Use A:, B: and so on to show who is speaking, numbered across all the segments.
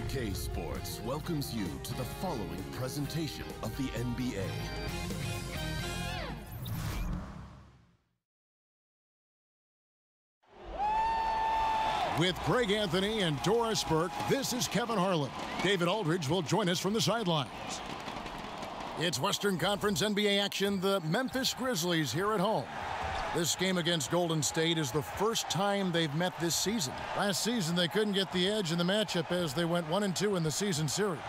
A: 2K Sports welcomes you to the following presentation of the NBA.
B: With Greg Anthony and Doris Burke, this is Kevin Harlan. David Aldridge will join us from the sidelines. It's Western Conference NBA action, the Memphis Grizzlies here at home. This game against Golden State is the first time they've met this season. Last season, they couldn't get the edge in the matchup as they went 1-2 in the season series.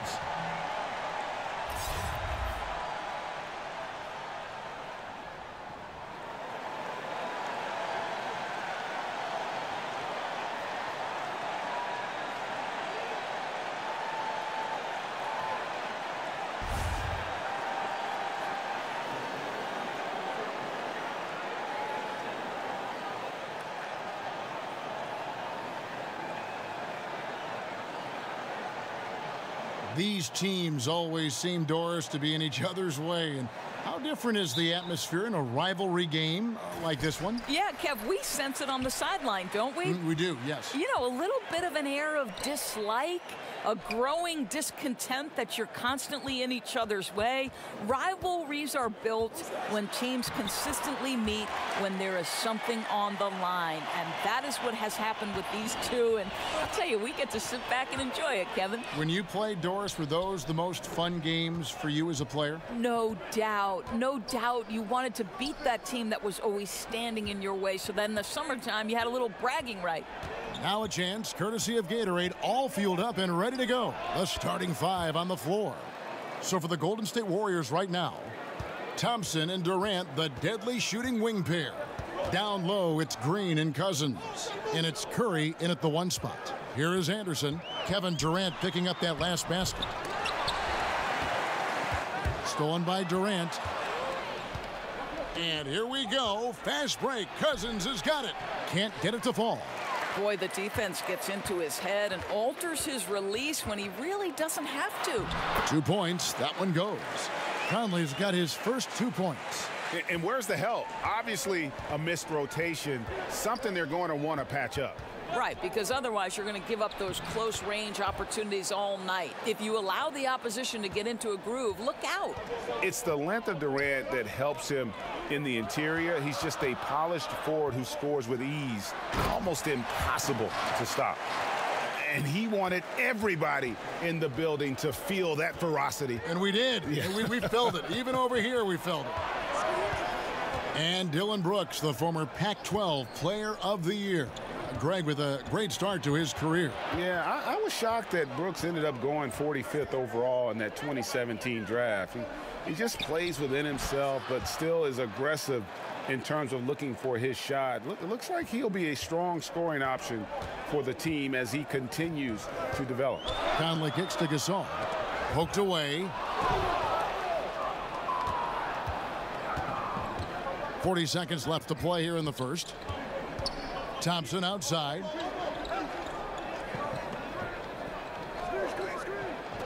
B: These teams always seem, Doris, to be in each other's way. And how different is the atmosphere in a rivalry game like this one?
C: Yeah, Kev, we sense it on the sideline, don't we?
B: We do, yes.
C: You know, a little bit of an air of dislike, a growing discontent that you're constantly in each other's way. Rivalries are built when teams consistently meet when there is something on the line. And that is what has happened with these two. And I'll tell you, we get to sit back and enjoy it, Kevin.
B: When you played, Doris, were those the most fun games for you as a player?
C: No doubt. No doubt. You wanted to beat that team that was always standing in your way. So then in the summertime, you had a little bragging right.
B: Now a chance, courtesy of Gatorade, all fueled up and ready to go. The starting five on the floor. So for the Golden State Warriors right now, Thompson and Durant, the deadly shooting wing pair. Down low, it's Green and Cousins. And it's Curry in at the one spot. Here is Anderson. Kevin Durant picking up that last basket. Stolen by Durant. And here we go. Fast break. Cousins has got it. Can't get it to fall.
C: Boy, the defense gets into his head and alters his release when he really doesn't have to.
B: 2 points. That one goes. Conley's got his first 2 points.
D: And where's the help? Obviously, a missed rotation, something they're going to want to patch up.
C: Right, because otherwise you're going to give up those close-range opportunities all night. If you allow the opposition to get into a groove, look out.
D: It's the length of Durant that helps him in the interior. He's just a polished forward who scores with ease. Almost impossible to stop. And he wanted everybody in the building to feel that ferocity.
B: And we did. Yeah. We felt it. Even over here, we felt it. And Dylan Brooks, the former Pac-12 Player of the Year. Greg with a great start to his career.
D: Yeah, I was shocked that Brooks ended up going 45th overall in that 2017 draft. He just plays within himself, but still is aggressive in terms of looking for his shot. It looks like he'll be a strong scoring option for the team as he continues to develop.
B: Conley kicks to Gasol. Poked away. 40 seconds left to play here in the first. Thompson outside.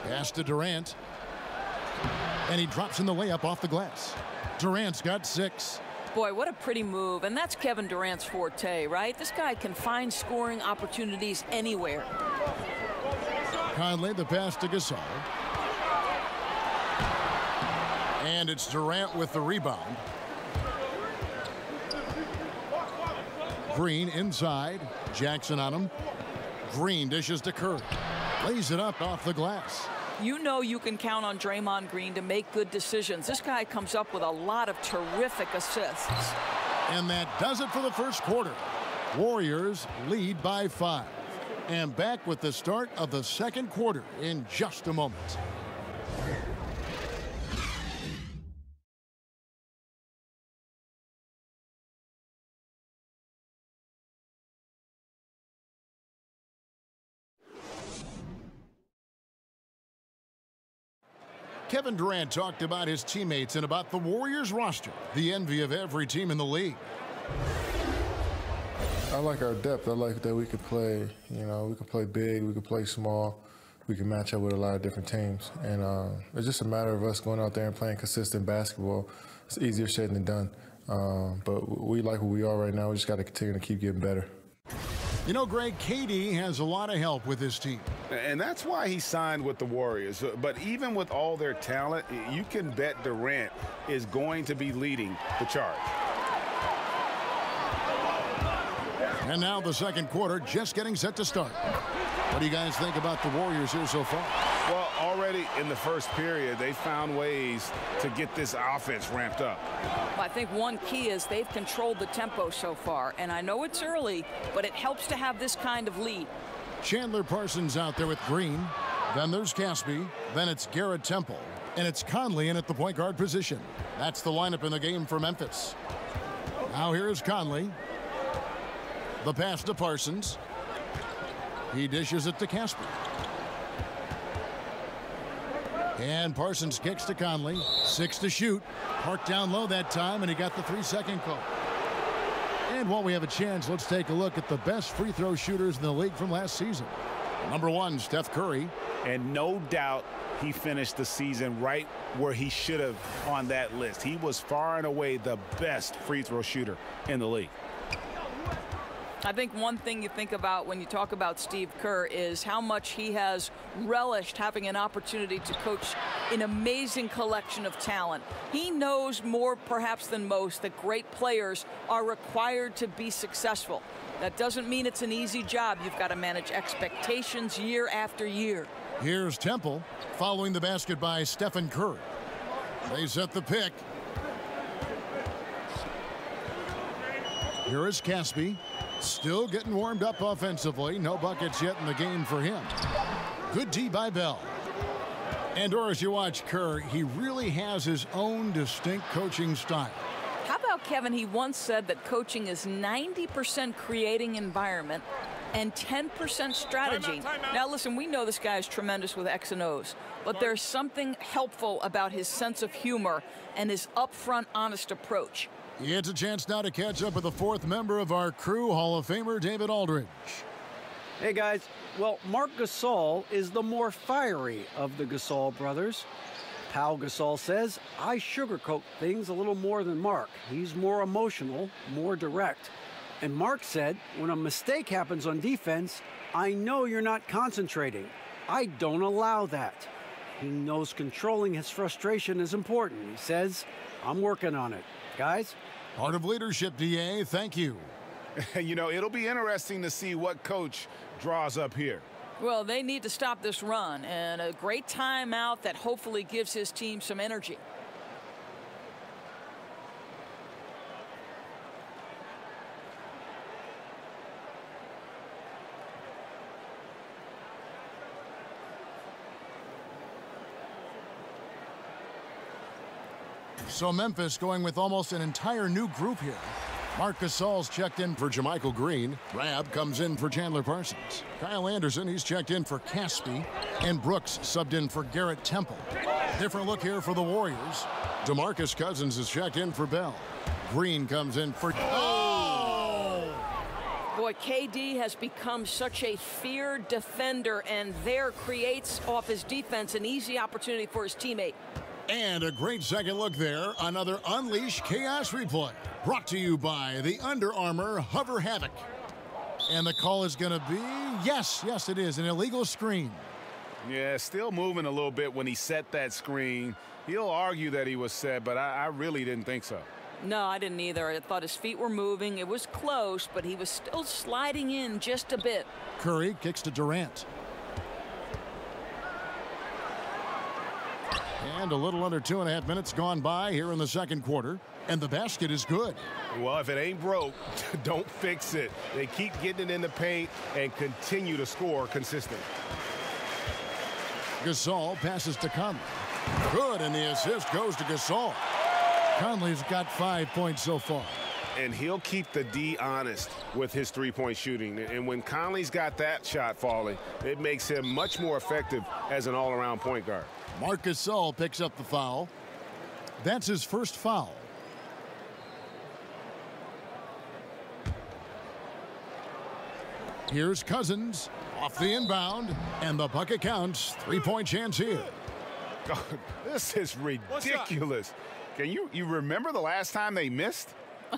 B: Pass to Durant. And he drops in the layup off the glass. Durant's got 6.
C: Boy, what a pretty move. And that's Kevin Durant's forte, right? This guy can find scoring opportunities anywhere.
B: Conley, the pass to Gasol. And it's Durant with the rebound. Green inside. Jackson on him. Green dishes to Curry. Lays it up off the glass.
C: You know you can count on Draymond Green to make good decisions. This guy comes up with a lot of terrific assists.
B: And that does it for the first quarter. Warriors lead by 5. And back with the start of the second quarter in just a moment. Kevin Durant talked about his teammates and about the Warriors roster, the envy of every team in the league.
E: I like our depth. I like that we could play, we can play big, we can play small, we can match up with a lot of different teams. And it's just a matter of us going out there and playing consistent basketball. It's easier said than done. But we like who we are right now. We just got to continue to keep getting better.
B: You know, Greg, Kaby has a lot of help with his team.
D: And that's why he signed with the Warriors. But even with all their talent, you can bet Durant is going to be leading the charge.
B: And now the second quarter just getting set to start. What do you guys think about the Warriors here so far?
D: Well, already in the first period, they found ways to get this offense ramped up.
C: Well, I think one key is they've controlled the tempo so far. And I know it's early, but it helps to have this kind of lead.
B: Chandler Parsons out there with Green. Then there's Caspi. Then it's Garrett Temple. And it's Conley in at the point guard position. That's the lineup in the game for Memphis. Now here is Conley. The pass to Parsons. He dishes it to Caspi. And Parsons kicks to Conley. 6 to shoot. Parked down low that time, and he got the 3-second call. And while we have a chance, let's take a look at the best free throw shooters in the league from last season. Number 1, Steph Curry.
D: And no doubt he finished the season right where he should have on that list. He was far and away the best free throw shooter in the league.
C: I think one thing you think about when you talk about Steve Kerr is how much he has relished having an opportunity to coach an amazing collection of talent. He knows more perhaps than most that great players are required to be successful. That doesn't mean it's an easy job. You've got to manage expectations year after year.
B: Here's Temple following the basket by Stephen Curry. They set the pick. Here is Caspi. Still getting warmed up offensively. No buckets yet in the game for him. Good D by Bell. And as you watch Kerr, he really has his own distinct coaching style.
C: How about Kevin? He once said that coaching is 90% creating environment and 10% strategy. Now listen, we know this guy is tremendous with X and O's, but there's something helpful about his sense of humor and his upfront, honest approach.
B: It's a chance now to catch up with the 4th member of our crew, Hall of Famer David Aldridge.
F: Hey guys, well, Marc Gasol is the more fiery of the Gasol brothers. Pau Gasol says, I sugarcoat things a little more than Marc. He's more emotional, more direct. And Marc said, when a mistake happens on defense, I know you're not concentrating. I don't allow that. He knows controlling his frustration is important. He says, I'm working on it. Guys?
B: Part of leadership, DA. Thank you.
D: You know, it'll be interesting to see what coach draws up here.
C: Well, they need to stop this run, and a great timeout that hopefully gives his team some energy.
B: So Memphis going with almost an entire new group here. Marc Gasol's checked in for Jermichael Green. Rab comes in for Chandler Parsons. Kyle Anderson, he's checked in for Caspi. And Brooks subbed in for Garrett Temple. Different look here for the Warriors. DeMarcus Cousins is checked in for Bell. Green comes in for... Oh!
C: Boy, KD has become such a feared defender, and there creates off his defense an easy opportunity for his teammate.
B: And a great second look there. Another Unleash Chaos replay. Brought to you by the Under Armour Hover Havoc. And the call is going to be, yes, it is, an illegal screen.
D: Yeah, still moving a little bit when he set that screen. He'll argue that he was set, but I really didn't think so.
C: No, I didn't either. I thought his feet were moving. It was close, but he was still sliding in just a bit.
B: Curry kicks to Durant. And a little under 2.5 minutes gone by here in the second quarter. And the basket is good.
D: Well, if it ain't broke, don't fix it. They keep getting it in the paint and continue to score consistently.
B: Gasol passes to Conley. Good, and the assist goes to Gasol. Conley's got 5 points so far.
D: And he'll keep the D honest with his three-point shooting. And when Conley's got that shot falling, it makes him much more effective as an all-around point guard.
B: Marc Gasol picks up the foul. That's his first foul. Here's Cousins off the inbound, and the bucket counts. 3-point chance here.
D: God, this is ridiculous. Can you remember the last time they missed?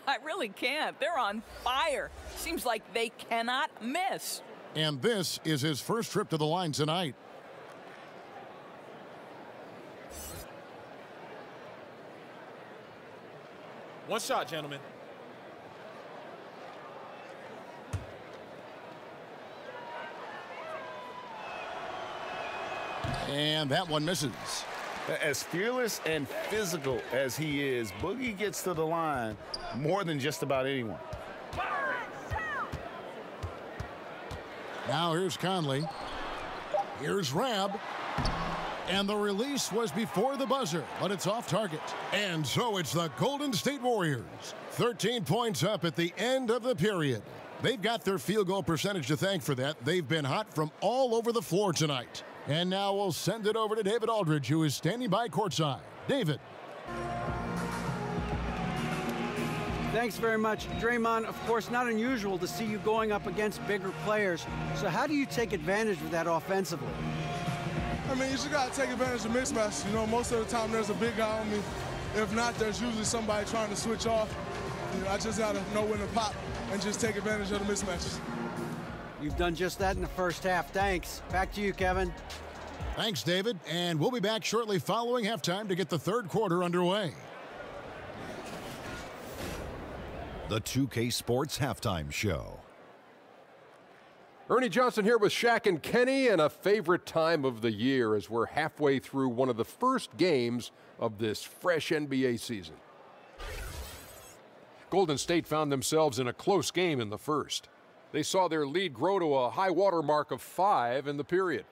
C: I really can't. They're on fire. Seems like they cannot miss.
B: And this is his first trip to the line tonight.
G: One shot, gentlemen.
B: And that one misses.
D: As fearless and physical as he is, Boogie gets to the line more than just about anyone.
B: Now here's Conley. Here's Rab. And the release was before the buzzer, but it's off target. And so it's the Golden State Warriors. 13 points up at the end of the period. They've got their field goal percentage to thank for that. They've been hot from all over the floor tonight. And now we'll send it over to David Aldridge, who is standing by courtside. David.
F: Thanks very much, Draymond. Of course, not unusual to see you going up against bigger players. So how do you take advantage of that offensively?
H: I mean, you just got to take advantage of mismatches. You know, most of the time there's a big guy on me. If not, there's usually somebody trying to switch off. You know, I just got to know when to pop and just take advantage of the mismatches.
F: You've done just that in the first half. Thanks. Back to you, Kevin.
B: Thanks, David. And we'll be back shortly following halftime to get the third quarter underway.
I: The 2K Sports Halftime Show.
J: Ernie Johnson here with Shaq and Kenny, and a favorite time of the year as we're halfway through one of the first games of this fresh NBA season. Golden State found themselves in a close game in the first. They saw their lead grow to a high water mark of 5 in the period.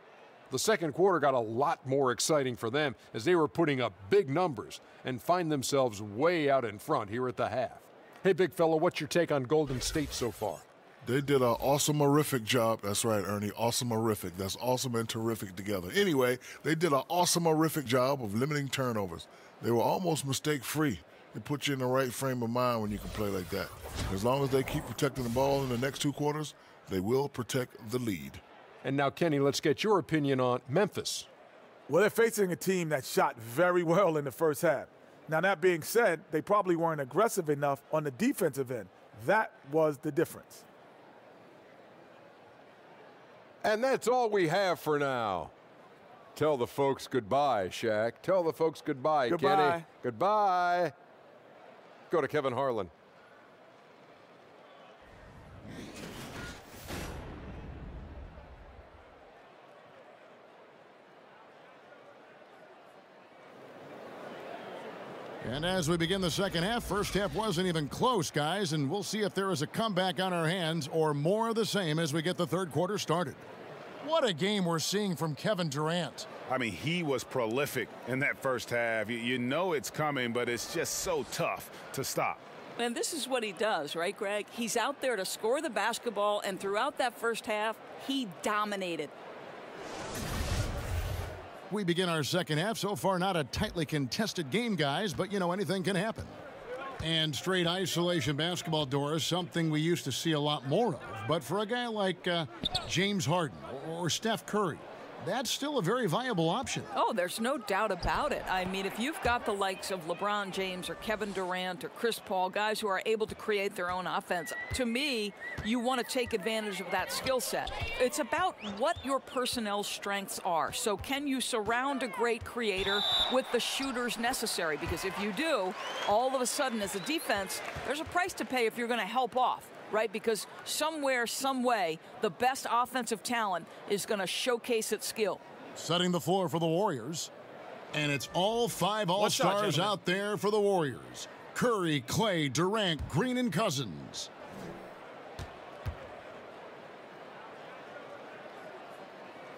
J: The second quarter got a lot more exciting for them as they were putting up big numbers and find themselves way out in front here at the half. Hey, big fella, what's your take on Golden State so far?
K: They did an awesome-orific job. That's right, Ernie, awesome-orific. That's awesome and terrific together. Anyway, they did an awesome-orific job of limiting turnovers. They were almost mistake-free. It puts you in the right frame of mind when you can play like that. As long as they keep protecting the ball in the next 2 quarters, they will protect the lead.
J: And now, Kenny, let's get your opinion on Memphis.
L: Well, they're facing a team that shot very well in the first half. Now, that being said, they probably weren't aggressive enough on the defensive end. That was the difference.
J: And that's all we have for now. Tell the folks goodbye, Shaq. Tell the folks goodbye,
L: Goodbye.
J: Kenny. Goodbye. Go to Kevin Harlan.
B: And as we begin the second half, first half wasn't even close, guys, and we'll see if there is a comeback on our hands or more of the same as we get the third quarter started. What a game we're seeing from Kevin Durant.
D: I mean, he was prolific in that first half. You know it's coming, but it's just so tough to stop.
C: And this is what he does, right, Greg? He's out there to score the basketball, and throughout that first half, he dominated.
B: We begin our second half. So far, not a tightly contested game, guys, but, you know, anything can happen. And straight isolation basketball, Doris, something we used to see a lot more of. But for a guy like James Harden or Steph Curry, that's still a very viable option.
C: Oh, there's no doubt about it. I mean, if you've got the likes of LeBron James or Kevin Durant or Chris Paul, guys who are able to create their own offense, to me, you want to take advantage of that skill set. It's about what your personnel strengths are. So can you surround a great creator with the shooters necessary? Because if you do, all of a sudden as a defense, there's a price to pay if you're going to help off. Right, because somewhere, some way, the best offensive talent is going to showcase its skill.
B: Setting the floor for the Warriors. And it's all 5 All-Stars out there for the Warriors. Curry, Clay, Durant, Green, and Cousins.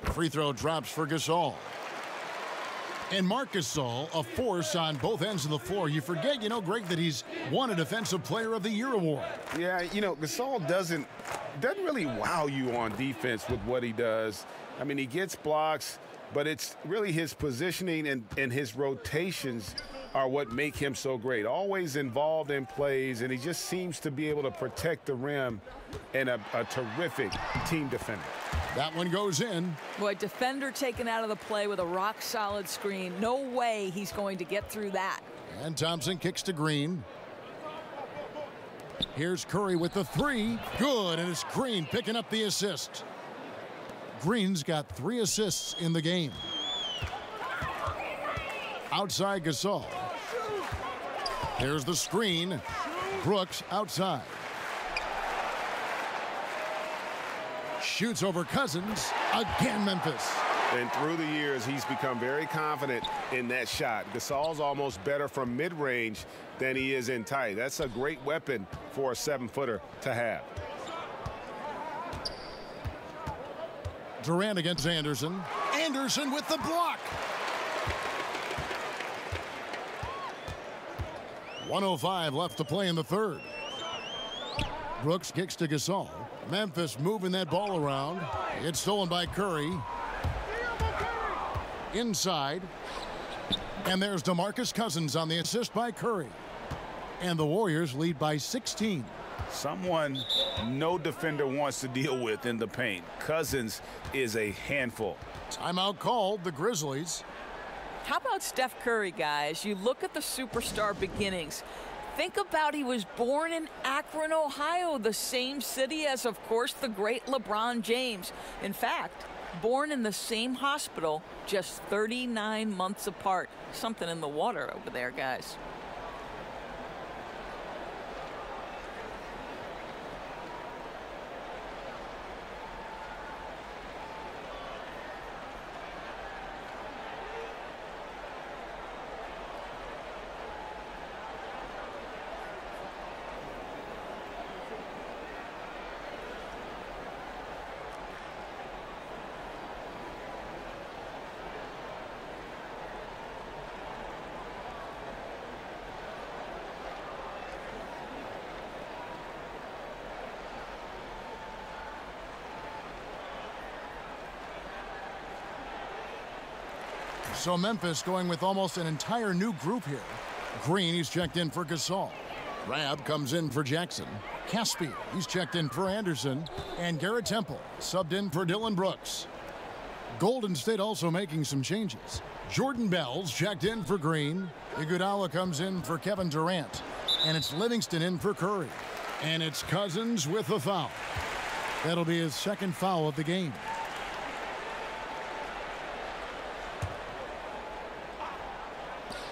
B: Free throw drops for Gasol. And Marc Gasol, a force on both ends of the floor. You forget, you know, Greg, that he's won a Defensive Player of the Year award.
D: Yeah, you know, Gasol doesn't really wow you on defense with what he does. I mean, he gets blocks, but it's really his positioning and his rotations are what make him so great. Always involved in plays, and he just seems to be able to protect the rim and a terrific team defender.
B: That one goes in.
C: Boy, defender taken out of the play with a rock-solid screen. No way he's going to get through that.
B: And Thompson kicks to Green. Here's Curry with the three. Good, and it's Green picking up the assist. Green's got 3 assists in the game. Outside Gasol. There's the screen. Brooks outside. Shoots over Cousins. Again, Memphis.
D: And through the years, he's become very confident in that shot. Gasol's almost better from mid-range than he is in tight. That's a great weapon for a 7-footer to have.
B: Durant against Anderson. Anderson with the block. 1:05 left to play in the third. Brooks kicks to Gasol. Memphis moving that ball around. It's stolen by Curry. Inside. And there's DeMarcus Cousins on the assist by Curry. And the Warriors lead by 16.
D: Someone no defender wants to deal with in the paint. Cousins is a handful.
B: Timeout called, the Grizzlies.
C: How about Steph Curry, guys? You look at the superstar beginnings. Think about he was born in Akron, Ohio, the same city as, of course, the great LeBron James. In fact, born in the same hospital, just 39 months apart. Something in the water over there, guys.
B: So Memphis going with almost an entire new group here. Green, he's checked in for Gasol. Rab comes in for Jackson. Caspi, he's checked in for Anderson. And Garrett Temple subbed in for Dylan Brooks. Golden State also making some changes. Jordan Bell's checked in for Green. Iguodala comes in for Kevin Durant. And it's Livingston in for Curry. And it's Cousins with a foul. That'll be his second foul of the game.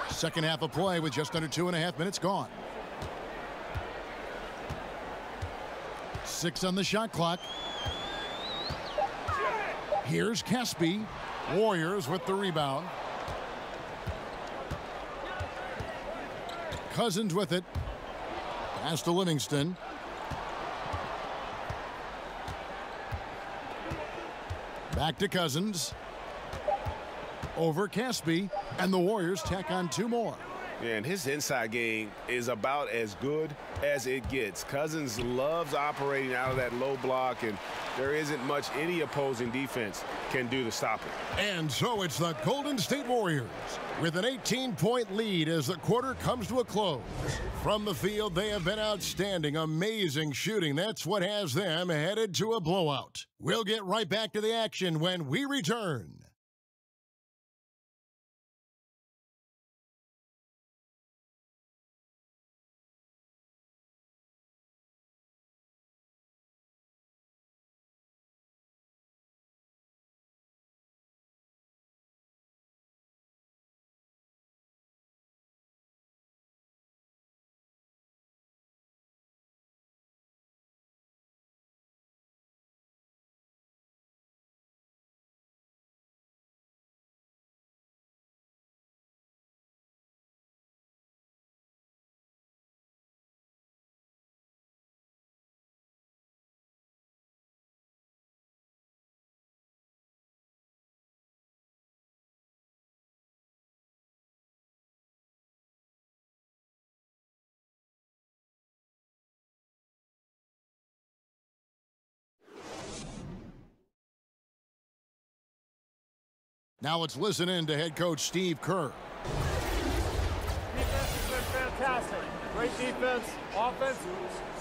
B: Second half of play with just under 2.5 minutes gone. 6 on the shot clock. Here's Caspi. Warriors with the rebound. Cousins with it. Pass to Livingston. Back to Cousins. Over Caspi, and the Warriors tack on 2 more.
D: And his inside game is about as good as it gets. Cousins loves operating out of that low block, and there isn't much any opposing defense can do to stop it.
B: And so it's the Golden State Warriors with an 18-point lead as the quarter comes to a close. From the field, they have been outstanding, amazing shooting. That's what has them headed to a blowout. We'll get right back to the action when we return. Now let's listen in to head coach Steve Kerr.
M: Defense has been fantastic. Great defense, offense,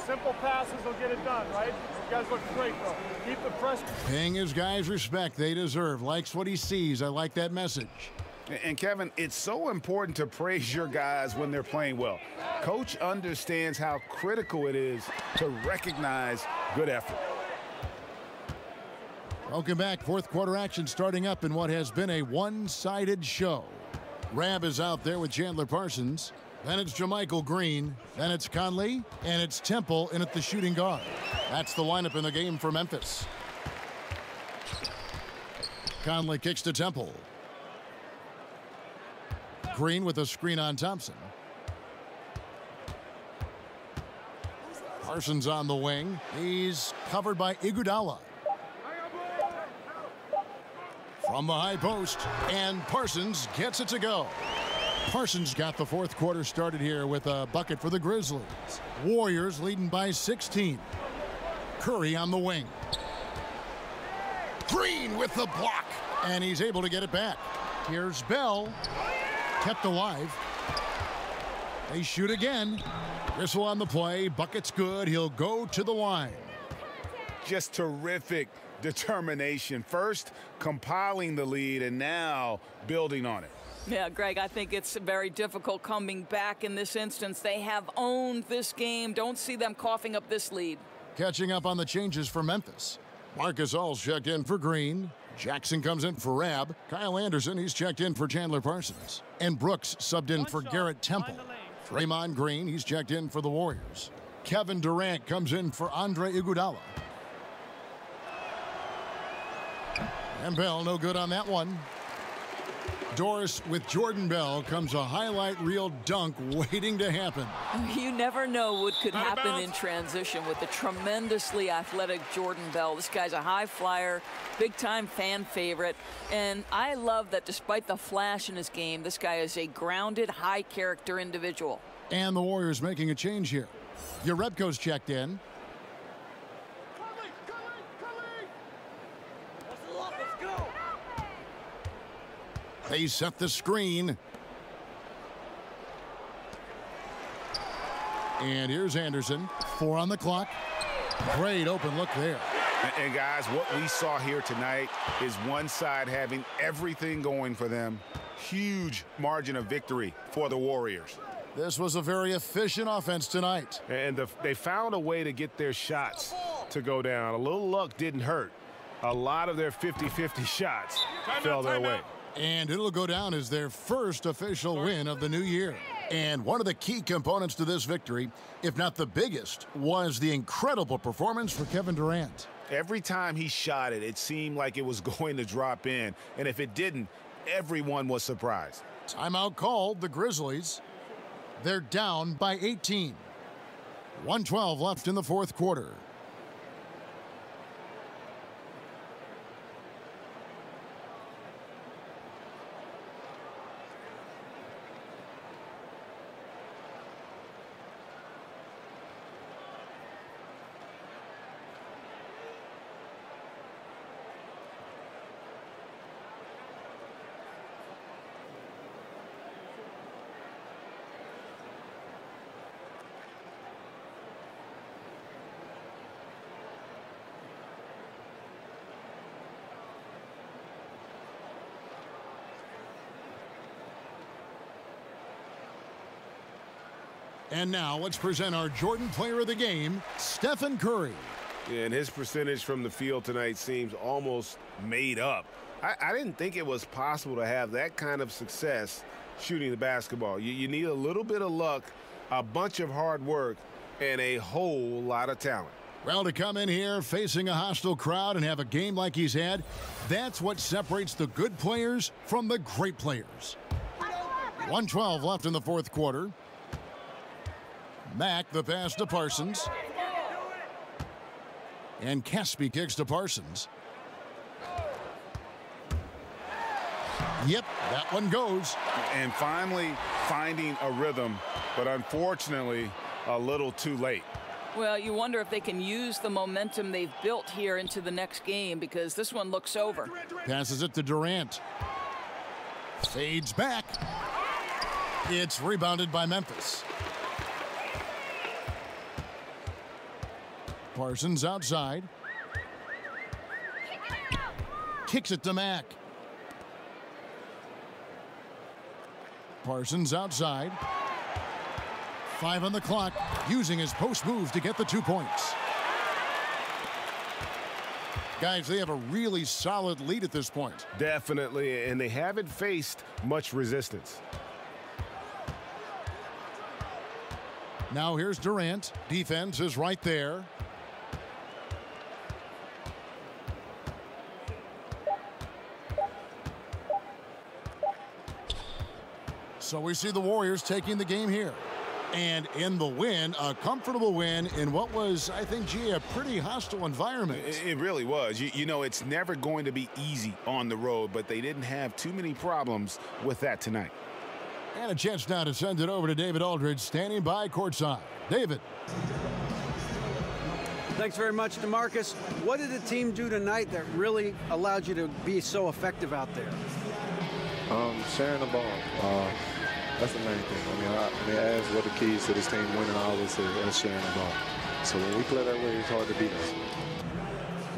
M: simple passes will get it done, right? You guys look great, though. Keep the pressure.
B: Paying his guys respect they deserve. Likes what he sees. I like that message.
D: And Kevin, it's so important to praise your guys when they're playing well. Coach understands how critical it is to recognize good effort.
B: Welcome back. Fourth quarter action starting up in what has been a one-sided show. Rabb is out there with Chandler Parsons. Then it's Jermichael Green. Then it's Conley. And it's Temple in at the shooting guard. That's the lineup in the game for Memphis. Conley kicks to Temple. Green with a screen on Thompson. Parsons on the wing. He's covered by Iguodala. From the high post, and Parsons gets it to go. Parsons got the fourth quarter started here with a bucket for the Grizzlies. Warriors leading by 16. Curry on the wing. Green with the block, and he's able to get it back. Here's Bell, kept alive. They shoot again. Whistle on the play, bucket's good. He'll go to the line.
D: Just terrific determination. First compiling the lead and now building on it.
C: Yeah, Greg, I think it's very difficult coming back in this instance. They have owned this game. Don't see them coughing up this lead.
B: Catching up on the changes for Memphis. Marcus All's checked in for Green. Jackson comes in for Rabb. Kyle Anderson, he's checked in for Chandler Parsons. And Brooks subbed in for Garrett Temple. Draymond Green, he's checked in for the Warriors. Kevin Durant comes in for Andre Iguodala. And Bell, no good on that one. Doris with Jordan Bell comes a highlight reel dunk waiting to happen.
C: You never know what could happen in transition with the tremendously athletic Jordan Bell. This guy's a high flyer, big-time fan favorite. And I love that despite the flash in his game, this guy is a grounded, high-character individual.
B: And the Warriors making a change here. Jerebko's checked in. They set the screen. And here's Anderson. 4 on the clock. Great open look there.
D: And guys, what we saw here tonight is one side having everything going for them. Huge margin of victory for the Warriors.
B: This was a very efficient offense tonight.
D: And they found a way to get their shots to go down. A little luck didn't hurt. A lot of their 50-50 shots fell their way.
B: And it'll go down as their first official win of the new year. And one of the key components to this victory, if not the biggest, was the incredible performance for Kevin Durant.
D: Every time he shot it, it seemed like it was going to drop in. And if it didn't, everyone was surprised.
B: Timeout called, the Grizzlies. They're down by 18. 1:12 left in the fourth quarter. And now let's present our Jordan Player of the Game, Stephen Curry.
N: Yeah, and his percentage from the field tonight seems almost made up. I didn't think it was possible to have that kind of success shooting the basketball. You need a little bit of luck, a bunch of hard work, and a whole lot of talent.
B: Well, to come in here facing a hostile crowd and have a game like he's had, that's what separates the good players from the great players. 1:12 left in the fourth quarter. Mack, the pass to Parsons. And Caspi kicks to Parsons. Yep, that one goes.
D: And finally finding a rhythm, but unfortunately a little too late.
C: Well, you wonder if they can use the momentum they've built here into the next game, because this one looks over.
B: Passes it to Durant. Fades back. It's rebounded by Memphis. Parsons outside. Kicks it to Mack. Parsons outside. 5 on the clock, using his post move to get the 2 points. Guys, they have a really solid lead at this point.
N: Definitely, and they haven't faced much resistance.
B: Now here's Durant. Defense is right there. So we see the Warriors taking the game here. And in the win, a comfortable win in what was, I think, G, a pretty hostile environment.
N: It really was. You know, it's never going to be easy on the road, but they didn't have too many problems with that tonight.
B: And a chance now to send it over to David Aldridge, standing by courtside. David.
F: Thanks very much, DeMarcus. What did the team do tonight that really allowed you to be so effective out there?
E: Sharing the ball. That's the main thing. I mean, as what the keys to this team winning, I always say us sharing the ball. So when we play that way, it's hard to beat us.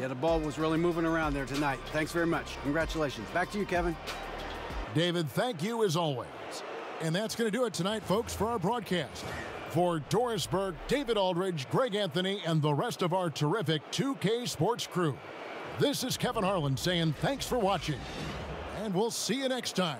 F: Yeah, the ball was really moving around there tonight. Thanks very much. Congratulations. Back to you, Kevin.
B: David, thank you as always. And that's going to do it tonight, folks, for our broadcast. For Doris Burke, David Aldridge, Greg Anthony, and the rest of our terrific 2K Sports crew, this is Kevin Harlan saying thanks for watching. And we'll see you next time.